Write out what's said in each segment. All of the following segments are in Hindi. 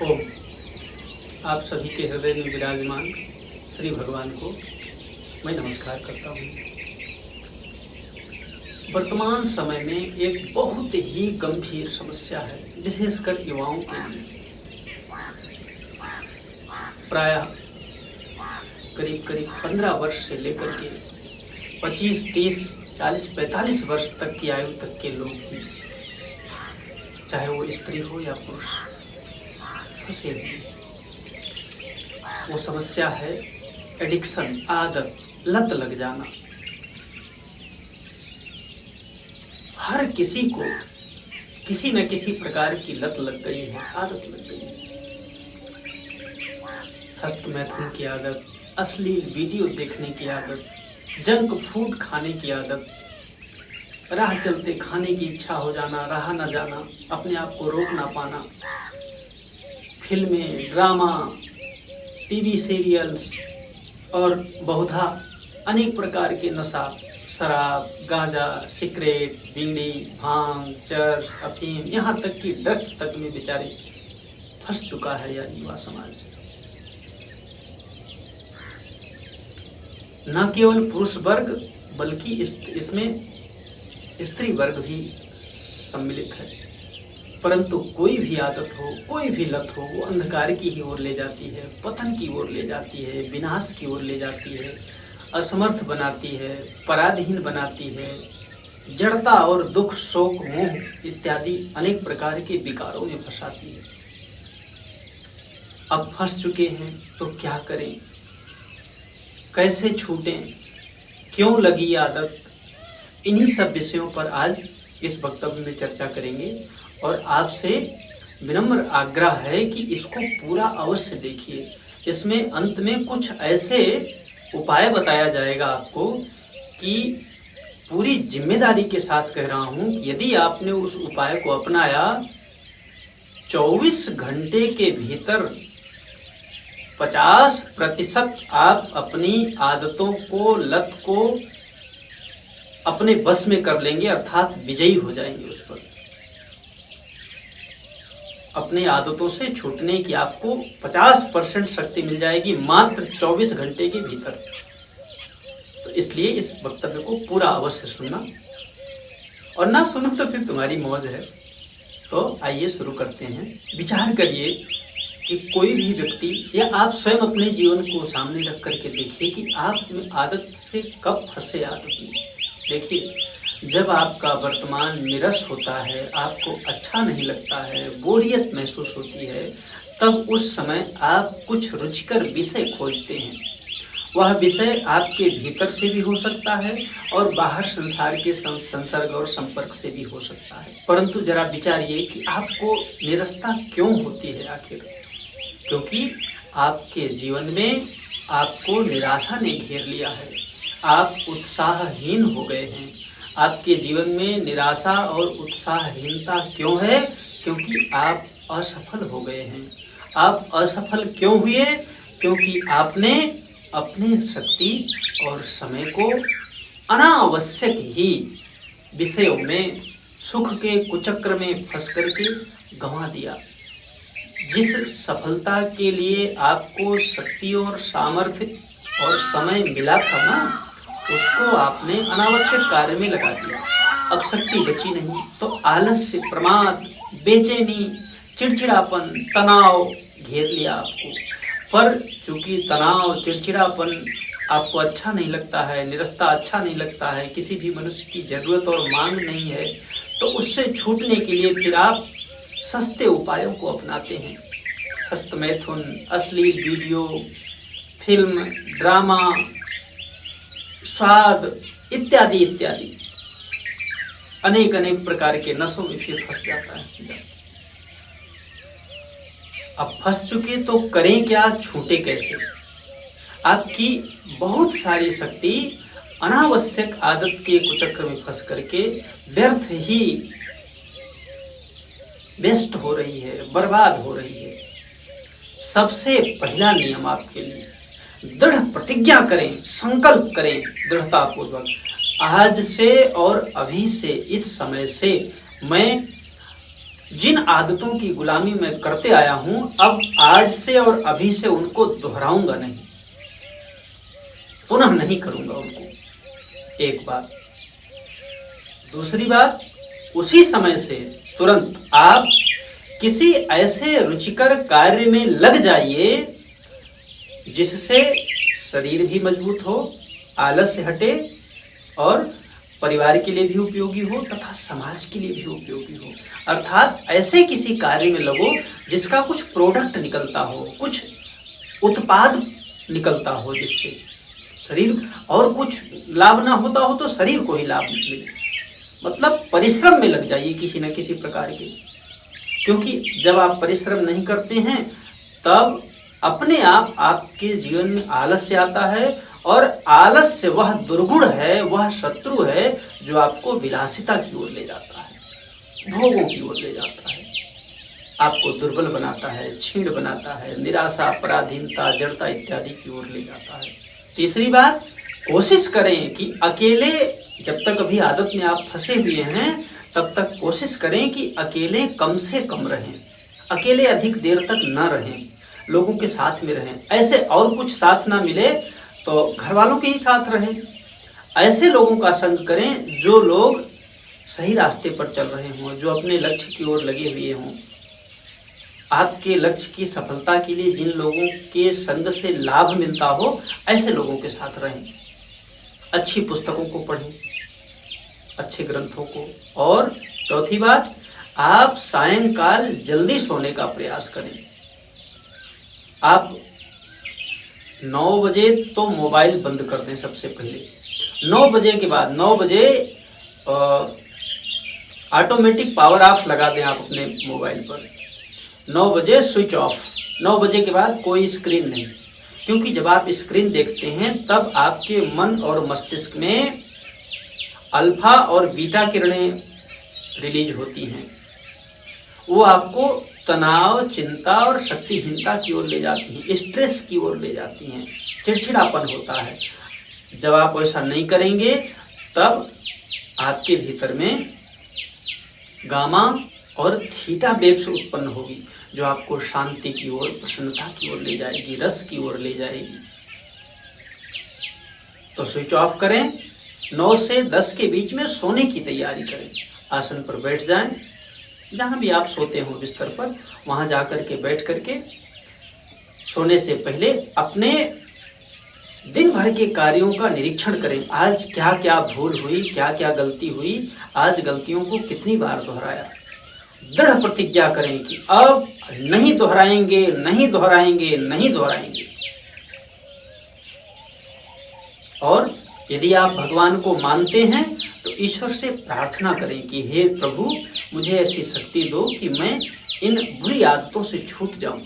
ओम। आप सभी के हृदय में विराजमान श्री भगवान को मैं नमस्कार करता हूँ। वर्तमान समय में एक बहुत ही गंभीर समस्या है, विशेषकर युवाओं के लिए। प्रायः करीब 15 वर्ष से लेकर के 25, 30, 40, 45 वर्ष तक की आयु तक के लोग भी, चाहे वो स्त्री हो या पुरुष, फंसे हुए। वो समस्या है एडिक्शन, आदत, लत लग जाना। हर किसी को किसी न किसी प्रकार की लत लग गई है, आदत लग गई है। हस्त मैथुन की आदत, अश्लील वीडियो देखने की आदत, जंक फूड खाने की आदत, राह चलते खाने की इच्छा हो जाना, रहा न जाना, अपने आप को रोक ना पाना, फिल्में, ड्रामा, टीवी सीरियल्स और बहुधा अनेक प्रकार के नशा, शराब, गांजा, सिगरेट, बीड़ी, भांग, चर्च, अफीम, यहाँ तक कि ड्रग्स तक में बेचारे फंस चुका है यह युवा समाज। न केवल पुरुष वर्ग बल्कि इसमें स्त्री वर्ग भी सम्मिलित है। परंतु कोई भी आदत हो, कोई भी लत हो, वो अंधकार की ही ओर ले जाती है, पतन की ओर ले जाती है, विनाश की ओर ले जाती है, असमर्थ बनाती है, पराधीन बनाती है, जड़ता और दुख, शोक, मोह इत्यादि अनेक प्रकार के विकारों में फंसाती है। अब फंस चुके हैं तो क्या करें, कैसे छूटें, क्यों लगी आदत, इन्हीं सब विषयों पर आज इस वक्तव्य में चर्चा करेंगे। और आपसे विनम्र आग्रह है कि इसको पूरा अवश्य देखिए। इसमें अंत में कुछ ऐसे उपाय बताया जाएगा आपको कि पूरी जिम्मेदारी के साथ कह रहा हूं कि यदि आपने उस उपाय को अपनाया, 24 घंटे के भीतर 50% आप अपनी आदतों को, लत को अपने बस में कर लेंगे, अर्थात विजयी हो जाएंगे उस पर। अपनी आदतों से छूटने की आपको 50% शक्ति मिल जाएगी मात्र 24 घंटे के भीतर। तो इसलिए इस वक्तव्य को पूरा अवश्य सुनना, और ना सुनो तो फिर तुम्हारी मौज है। तो आइए शुरू करते हैं। विचार करिए कि कोई भी व्यक्ति या आप स्वयं अपने जीवन को सामने रख करके देखिए कि आप आदत से कब फंसे। आदत में देखिए, जब आपका वर्तमान निरस होता है, आपको अच्छा नहीं लगता है, बोरियत महसूस होती है, तब उस समय आप कुछ रुचिकर विषय खोजते हैं। वह विषय आपके भीतर से भी हो सकता है और बाहर संसार के संसर्ग और संपर्क से भी हो सकता है। परंतु जरा विचारिए कि आपको निरसता क्यों होती है आखिर? क्योंकि आपके जीवन में आपको निराशा ने घेर लिया है, आप उत्साहहीन हो गए हैं। आपके जीवन में निराशा और उत्साहहीनता क्यों है? क्योंकि आप असफल हो गए हैं। आप असफल क्यों हुए? क्योंकि आपने अपनी शक्ति और समय को अनावश्यक ही विषयों में, सुख के कुचक्र में फंस करके गंवा दिया। जिस सफलता के लिए आपको शक्ति और सामर्थ्य और समय मिला था ना, उसको आपने अनावश्यक कार्य में लगा दिया। अब शक्ति बची नहीं तो आलस्य, प्रमाद, बेचैनी, चिड़चिड़ापन, तनाव घेर लिया आपको। पर चूंकि तनाव, चिड़चिड़ापन आपको अच्छा नहीं लगता है, निरस्ता अच्छा नहीं लगता है, किसी भी मनुष्य की जरूरत और मांग नहीं है, तो उससे छूटने के लिए फिर आप सस्ते उपायों को अपनाते हैं। हस्त मैथुन, अश्लील वीडियो, फिल्म, ड्रामा, स्वाद इत्यादि इत्यादि अनेक प्रकार के नशों में फिर फंस जाता है। अब फंस चुके तो करें क्या, छूटे कैसे? आपकी बहुत सारी शक्ति अनावश्यक आदत के कुचक्र में फंस करके व्यर्थ ही वेस्ट हो रही है, बर्बाद हो रही है। सबसे पहला नियम आपके लिए, दृढ़ प्रतिज्ञा करें, संकल्प करें दृढ़ता पूर्वक, आज से और अभी से, इस समय से मैं जिन आदतों की गुलामी मैं करते आया हूं, अब आज से और अभी से उनको दोहराऊंगा नहीं, पुनः नहीं करूंगा उनको। एक बात। दूसरी बात, उसी समय से तुरंत आप किसी ऐसे रुचिकर कार्य में लग जाइए जिससे शरीर भी मजबूत हो, आलस्य हटे और परिवार के लिए भी उपयोगी हो तथा समाज के लिए भी उपयोगी हो। अर्थात ऐसे किसी कार्य में लगो जिसका कुछ प्रोडक्ट निकलता हो, कुछ उत्पाद निकलता हो, जिससे शरीर और कुछ लाभ ना होता हो तो शरीर को ही लाभ मिले। मतलब परिश्रम में लग जाइए किसी न किसी प्रकार के, क्योंकि जब आप परिश्रम नहीं करते हैं तब अपने आप आपके जीवन में आलस्य आता है, और आलस्य वह दुर्गुण है, वह शत्रु है जो आपको विलासिता की ओर ले जाता है, भोगों की ओर ले जाता है, आपको दुर्बल बनाता है, क्षीण बनाता है, निराशा, पराधीनता, जड़ता इत्यादि की ओर ले जाता है। तीसरी बात, कोशिश करें कि अकेले, जब तक अभी आदत में आप फंसे हुए हैं तब तक कोशिश करें कि अकेले कम से कम रहें, अकेले अधिक देर तक न रहें, लोगों के साथ में रहें। ऐसे और कुछ साथ ना मिले तो घर वालों के ही साथ रहें। ऐसे लोगों का संग करें जो लोग सही रास्ते पर चल रहे हों, जो अपने लक्ष्य की ओर लगे हुए हों। आपके लक्ष्य की सफलता के लिए जिन लोगों के संग से लाभ मिलता हो, ऐसे लोगों के साथ रहें। अच्छी पुस्तकों को पढ़ें, अच्छे ग्रंथों को। और चौथी बात, आप सायंकाल जल्दी सोने का प्रयास करें। आप 9 बजे तो मोबाइल बंद कर दें सबसे पहले। 9 बजे के बाद, 9 बजे ऑटोमेटिक पावर ऑफ लगा दें आप अपने मोबाइल पर। 9 बजे स्विच ऑफ। 9 बजे के बाद कोई स्क्रीन नहीं, क्योंकि जब आप स्क्रीन देखते हैं तब आपके मन और मस्तिष्क में अल्फा और बीटा किरणें रिलीज होती हैं। वो आपको तनाव, चिंता और शक्तिहीनता की ओर ले जाती हैं, स्ट्रेस की ओर ले जाती हैं, चिड़चिड़ापन होता है। जब आप ऐसा नहीं करेंगे तब आपके भीतर में गामा और थीटा वेव्स उत्पन्न होगी, जो आपको शांति की ओर, प्रसन्नता की ओर ले जाएगी, रस की ओर ले जाएगी। तो स्विच ऑफ करें। 9 से 10 के बीच में सोने की तैयारी करें। आसन पर बैठ जाएं, जहाँ भी आप सोते हो बिस्तर पर, वहाँ जा कर के बैठ करके सोने से पहले अपने दिन भर के कार्यों का निरीक्षण करें। आज क्या क्या भूल हुई, क्या क्या गलती हुई, आज गलतियों को कितनी बार दोहराया। दृढ़ प्रतिज्ञा करें कि अब नहीं दोहराएंगे, नहीं दोहराएंगे, नहीं दोहराएंगे। और यदि आप भगवान को मानते हैं तो ईश्वर से प्रार्थना करें कि हे प्रभु, मुझे ऐसी शक्ति दो कि मैं इन बुरी आदतों से छूट जाऊं।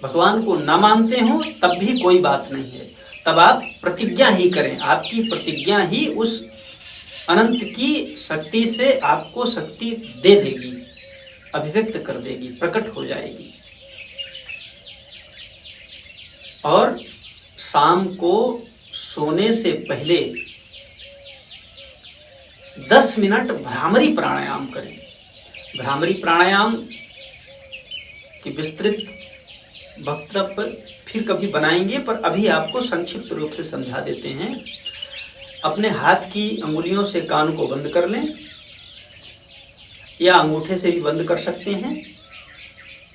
भगवान को ना मानते हो तब भी कोई बात नहीं है, तब आप प्रतिज्ञा ही करें। आपकी प्रतिज्ञा ही उस अनंत की शक्ति से आपको शक्ति दे देगी, अभिव्यक्त कर देगी, प्रकट हो जाएगी। और शाम को सोने से पहले 10 मिनट भ्रामरी प्राणायाम करें। भ्रामरी प्राणायाम की विस्तृत वक्तव्य फिर कभी बनाएंगे, पर अभी आपको संक्षिप्त रूप से समझा देते हैं। अपने हाथ की अंगुलियों से कान को बंद कर लें, या अंगूठे से भी बंद कर सकते हैं,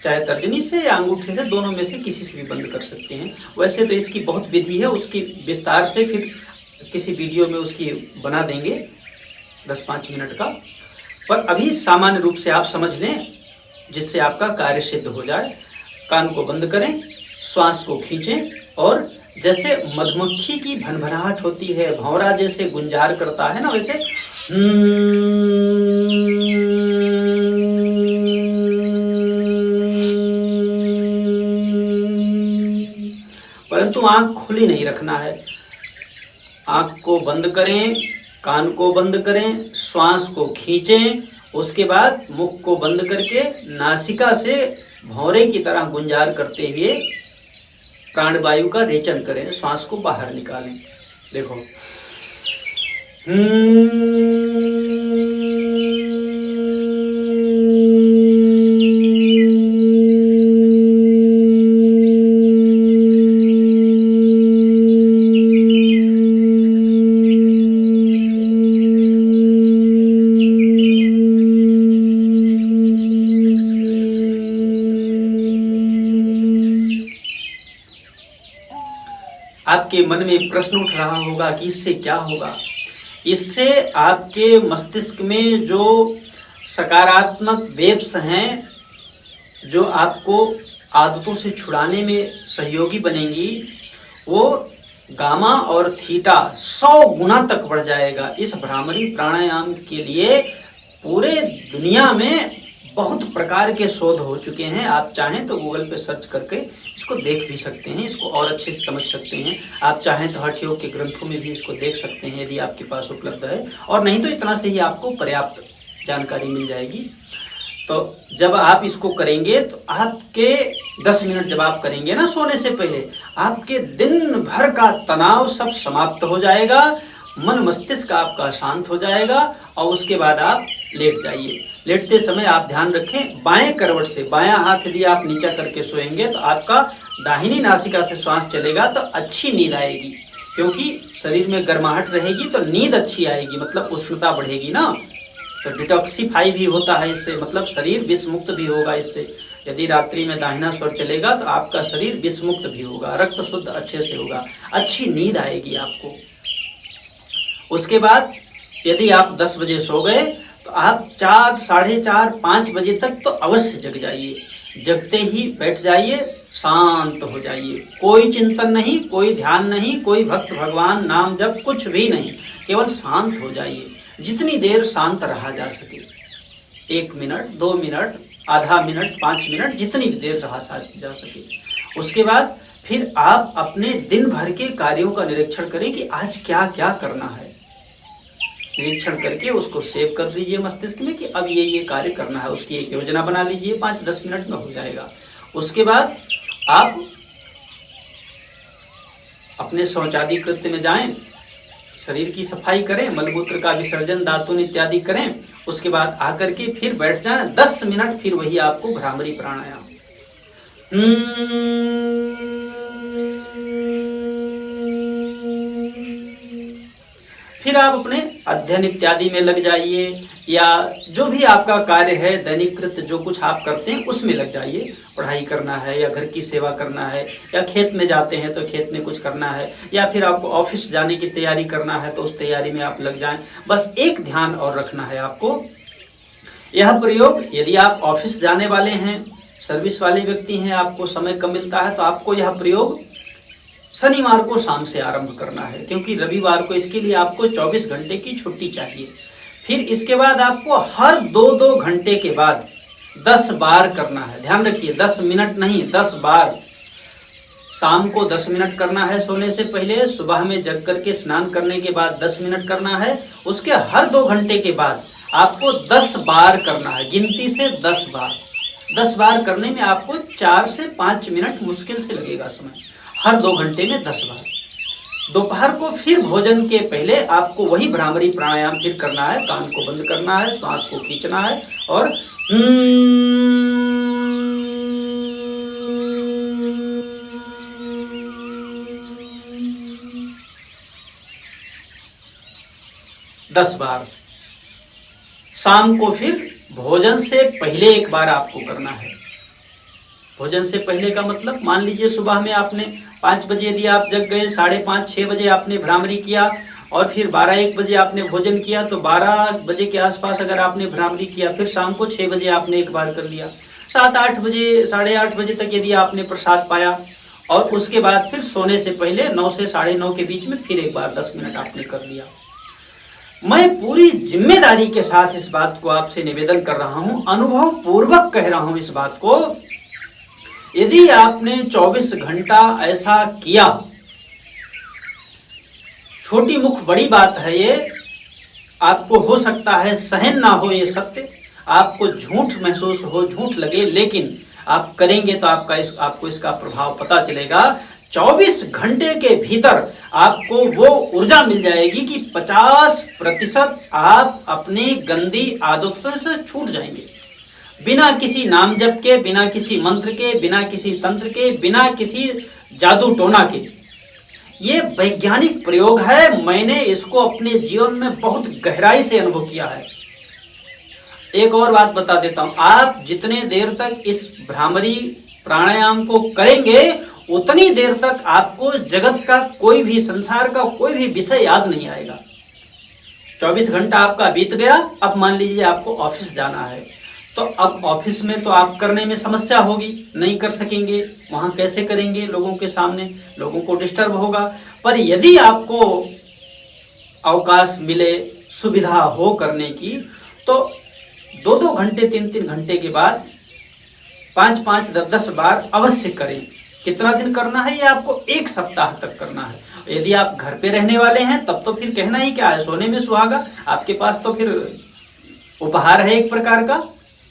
चाहे तर्जनी से या अंगूठे से, दोनों में से किसी से भी बंद कर सकते हैं। वैसे तो इसकी बहुत विधि है, उसकी विस्तार से फिर किसी वीडियो में उसकी बना देंगे 10-5 मिनट का, पर अभी सामान्य रूप से आप समझ लें जिससे आपका कार्य सिद्ध हो जाए। कान को बंद करें, श्वास को खींचें, और जैसे मधुमक्खी की भनभनाहट होती है, भौरा जैसे गुंजार करता है ना, वैसे परंतु आंख खुली नहीं रखना है। आंख को बंद करें, कान को बंद करें, श्वास को खींचें, उसके बाद मुख को बंद करके नासिका से भौरे की तरह गुंजार करते हुए प्राणवायु का रेचन करें, श्वास को बाहर निकालें। देखो, आपके मन में प्रश्न उठ रहा होगा कि इससे क्या होगा। इससे आपके मस्तिष्क में जो सकारात्मक वेव्स हैं, जो आपको आदतों से छुड़ाने में सहयोगी बनेंगी, वो गामा और थीटा 100 गुना तक बढ़ जाएगा। इस भ्रामरी प्राणायाम के लिए पूरे दुनिया में बहुत प्रकार के शोध हो चुके हैं। आप चाहें तो गूगल पे सर्च करके इसको देख भी सकते हैं, इसको और अच्छे से समझ सकते हैं। आप चाहें तो हठ योग के ग्रंथों में भी इसको देख सकते हैं यदि आपके पास उपलब्ध है, और नहीं तो इतना से ही आपको पर्याप्त जानकारी मिल जाएगी। तो जब आप इसको करेंगे तो आपके 10 मिनट जब आप करेंगे ना सोने से पहले, आपके दिन भर का तनाव सब समाप्त हो जाएगा, मन मस्तिष्क आपका शांत हो जाएगा। और उसके बाद आप लेट जाइए। लेटते समय आप ध्यान रखें, बाएं करवट से बायां हाथ यदि आप नीचा करके सोएंगे तो आपका दाहिनी नासिका से श्वास चलेगा तो अच्छी नींद आएगी, क्योंकि शरीर में गर्माहट रहेगी तो नींद अच्छी आएगी, मतलब उष्णता बढ़ेगी ना, तो डिटॉक्सीफाई भी होता है इससे, मतलब शरीर विष मुक्त भी होगा इससे। यदि रात्रि में दाहिना स्वर चलेगा तो आपका शरीर विष मुक्त भी होगा, रक्त शुद्ध अच्छे से होगा, अच्छी नींद आएगी आपको। उसके बाद यदि आप 10 बजे सो गए तो आप 4, साढ़े 4, 5 बजे तक तो अवश्य जग जाइए। जगते ही बैठ जाइए, शांत हो जाइए, कोई चिंतन नहीं, कोई ध्यान नहीं, कोई भक्त भगवान नाम जप कुछ भी नहीं, केवल शांत हो जाइए। जितनी देर शांत रहा जा सके, 1 मिनट, 2 मिनट, आधा मिनट, 5 मिनट, जितनी देर रहा जा सके। उसके बाद फिर आप अपने दिन भर के कार्यों का निरीक्षण करें कि आज क्या क्या करना है। निरीक्षण करके उसको सेव कर लीजिए मस्तिष्क में कि अब ये कार्य करना है, उसकी एक योजना बना लीजिए, 5-10 मिनट में हो जाएगा। उसके बाद आप अपने शौचादि कृत्य में जाएं, शरीर की सफाई करें, मलमूत्र का विसर्जन, दातुन इत्यादि करें। उसके बाद आकर के फिर बैठ जाएं 10 मिनट, फिर वही आपको भ्रामरी प्राणायाम। फिर आप अपने अध्ययन इत्यादि में लग जाइए, या जो भी आपका कार्य है दैनिक कृत्य जो कुछ आप करते हैं उसमें लग जाइए। पढ़ाई करना है या घर की सेवा करना है, या खेत में जाते हैं तो खेत में कुछ करना है, या फिर आपको ऑफिस जाने की तैयारी करना है तो उस तैयारी में आप लग जाएं। बस एक ध्यान और रखना है आपको, यह प्रयोग यदि आप ऑफिस जाने वाले हैं, सर्विस वाले व्यक्ति हैं, आपको समय कम मिलता है, तो आपको यह प्रयोग शनिवार को शाम से आरंभ करना है, क्योंकि रविवार को इसके लिए आपको 24 घंटे की छुट्टी चाहिए। फिर इसके बाद आपको हर 2-2 घंटे के बाद 10 बार करना है। ध्यान रखिए, 10 मिनट नहीं, 10 बार। शाम को 10 मिनट करना है सोने से पहले, सुबह में जग करके स्नान करने के बाद 10 मिनट करना है, उसके हर 2 घंटे के बाद आपको 10 बार करना है, गिनती से 10 बार। 10 बार करने में आपको 4 से 5 मिनट मुश्किल से लगेगा समय, हर 2 घंटे में 10 बार। दोपहर को फिर भोजन के पहले आपको वही भ्रामरी प्राणायाम फिर करना है, कान को बंद करना है, श्वास को खींचना है और 10 बार। शाम को फिर भोजन से पहले एक बार आपको करना है। भोजन से पहले का मतलब, मान लीजिए सुबह में आपने 5 बजे यदि आप जग गए, 5:30-6 बजे आपने भ्रामरी किया, और फिर 12-1 बजे आपने भोजन किया, तो 12 बजे के आसपास अगर आपने भ्रामरी किया, फिर शाम को 6 बजे आपने एक बार कर लिया, 7-8 बजे, 8:30 बजे तक यदि आपने प्रसाद पाया, और उसके बाद फिर सोने से पहले 9 से 9:30 के बीच में फिर एक बार 10 मिनट आपने कर लिया। मैं पूरी जिम्मेदारी के साथ इस बात को आपसे निवेदन कर रहा हूं, अनुभव पूर्वक कह रहा हूं इस बात को। यदि आपने 24 घंटा ऐसा किया, छोटी मुख बड़ी बात है ये, आपको हो सकता है सहन ना हो ये सत्य, आपको झूठ महसूस हो, झूठ लगे, लेकिन आप करेंगे तो आपको इसका प्रभाव पता चलेगा। 24 घंटे के भीतर आपको वो ऊर्जा मिल जाएगी कि 50% आप अपनी गंदी आदतों से छूट जाएंगे, बिना किसी नाम जप के, बिना किसी मंत्र के, बिना किसी तंत्र के, बिना किसी जादू टोना के। ये वैज्ञानिक प्रयोग है, मैंने इसको अपने जीवन में बहुत गहराई से अनुभव किया है। एक और बात बता देता हूं, आप जितने देर तक इस भ्रामरी प्राणायाम को करेंगे उतनी देर तक आपको जगत का कोई भी, संसार का कोई भी विषय याद नहीं आएगा। 24 घंटा आपका बीत गया, अब मान लीजिए आपको ऑफिस जाना है, तो अब ऑफिस में तो आप करने में समस्या होगी, नहीं कर सकेंगे, वहाँ कैसे करेंगे, लोगों के सामने, लोगों को डिस्टर्ब होगा। पर यदि आपको अवकाश मिले, सुविधा हो करने की, तो 2-2 घंटे, 3-3 घंटे के बाद 5-5, 10-10 बार अवश्य करें। कितना दिन करना है, ये आपको 1 सप्ताह तक करना है। यदि आप घर पे रहने वाले हैं तब तो फिर कहना ही क्या है, सोने में सुहागा, आपके पास तो फिर उपहार है एक प्रकार का,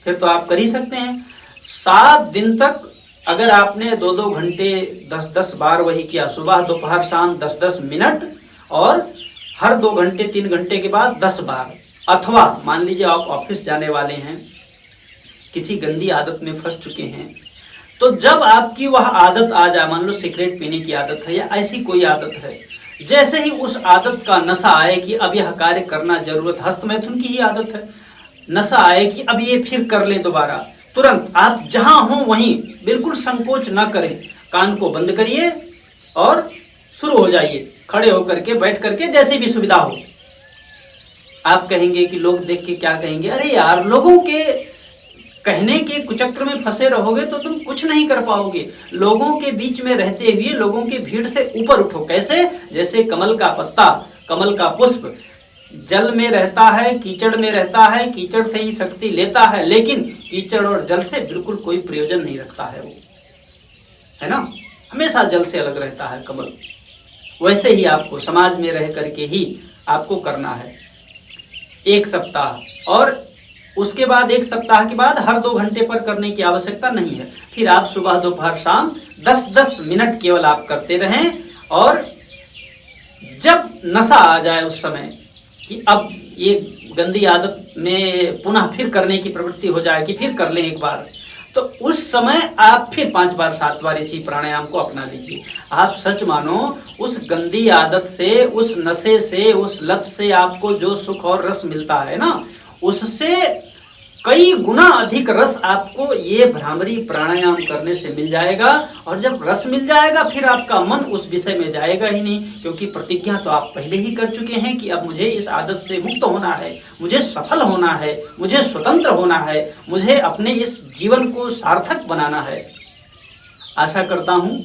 फिर तो आप कर ही सकते हैं। 7 दिन तक अगर आपने 2-2 घंटे 10-10 बार वही किया, सुबह दोपहर शाम 10-10 मिनट, और हर 2 घंटे 3 घंटे के बाद 10 बार, अथवा मान लीजिए आप ऑफिस जाने वाले हैं, किसी गंदी आदत में फंस चुके हैं, तो जब आपकी वह आदत आ जाए, मान लो सिगरेट पीने की आदत है या ऐसी कोई आदत है, जैसे ही उस आदत का नशा आए कि अब यह कार्य करना जरूरत, हस्तमैथुन की ही आदत है, नशा आए कि अब ये फिर कर ले दोबारा, तुरंत आप जहां हो वहीं बिल्कुल संकोच ना करें, कान को बंद करिए और शुरू हो जाइए, खड़े होकर के, बैठ करके, जैसी भी सुविधा हो। आप कहेंगे कि लोग देख के क्या कहेंगे, अरे यार, लोगों के कहने के कुचक्र में फंसे रहोगे तो तुम कुछ नहीं कर पाओगे। लोगों के बीच में रहते हुए लोगों की भीड़ से ऊपर उठो। कैसे? जैसे कमल का पत्ता, कमल का पुष्प जल में रहता है, कीचड़ में रहता है, कीचड़ से ही शक्ति लेता है, लेकिन कीचड़ और जल से बिल्कुल कोई प्रयोजन नहीं रखता है वो, है ना, हमेशा जल से अलग रहता है कमल। वैसे ही आपको समाज में रह करके ही आपको करना है 1 सप्ताह, और उसके बाद 1 सप्ताह के बाद हर 2 घंटे पर करने की आवश्यकता नहीं है। फिर आप सुबह दोपहर शाम 10-10 मिनट केवल आप करते रहें, और जब नशा आ जाए उस समय कि अब ये गंदी आदत में पुनः फिर करने की प्रवृत्ति हो जाए कि फिर कर लें एक बार, तो उस समय आप फिर 5 बार 7 बार इसी प्राणायाम को अपना लीजिए। आप सच मानो, उस गंदी आदत से, उस नशे से, उस लत से आपको जो सुख और रस मिलता है ना, उससे कई गुना अधिक रस आपको ये भ्रामरी प्राणायाम करने से मिल जाएगा। और जब रस मिल जाएगा, फिर आपका मन उस विषय में जाएगा ही नहीं, क्योंकि प्रतिज्ञा तो आप पहले ही कर चुके हैं कि अब मुझे इस आदत से मुक्त होना है, मुझे सफल होना है, मुझे स्वतंत्र होना है, मुझे अपने इस जीवन को सार्थक बनाना है। आशा करता हूँ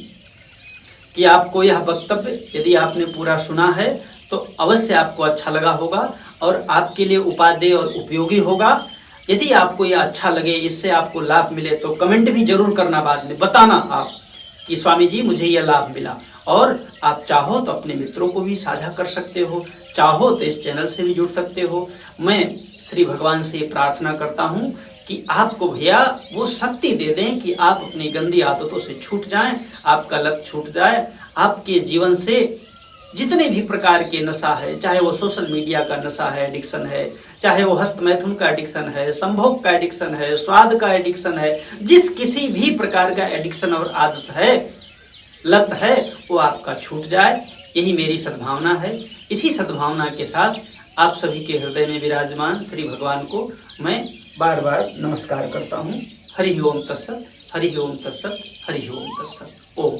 कि आपको यह वक्तव्य, यदि आपने पूरा सुना है, तो अवश्य आपको अच्छा लगा होगा और आपके लिए उपादेय और उपयोगी होगा। यदि आपको यह अच्छा लगे, इससे आपको लाभ मिले, तो कमेंट भी जरूर करना, बाद में बताना आप कि स्वामी जी मुझे यह लाभ मिला। और आप चाहो तो अपने मित्रों को भी साझा कर सकते हो, चाहो तो इस चैनल से भी जुड़ सकते हो। मैं श्री भगवान से प्रार्थना करता हूँ कि आपको भैया वो शक्ति दे दें कि आप अपनी गंदी आदतों से छूट जाएं, आपका लत छूट जाए, आपके जीवन से जितने भी प्रकार के नशा है, चाहे वो सोशल मीडिया का नशा है, एडिक्शन है, चाहे वो हस्तमैथुन का एडिक्शन है, संभोग का एडिक्शन है, स्वाद का एडिक्शन है, जिस किसी भी प्रकार का एडिक्शन और आदत है, लत है, वो आपका छूट जाए, यही मेरी सद्भावना है। इसी सद्भावना के साथ आप सभी के हृदय में विराजमान श्री भगवान को मैं बार बार नमस्कार करता हूँ। हरि ओम तत्सत, हरि ओम तत्सत, हरि ओम तत्सत। ओम।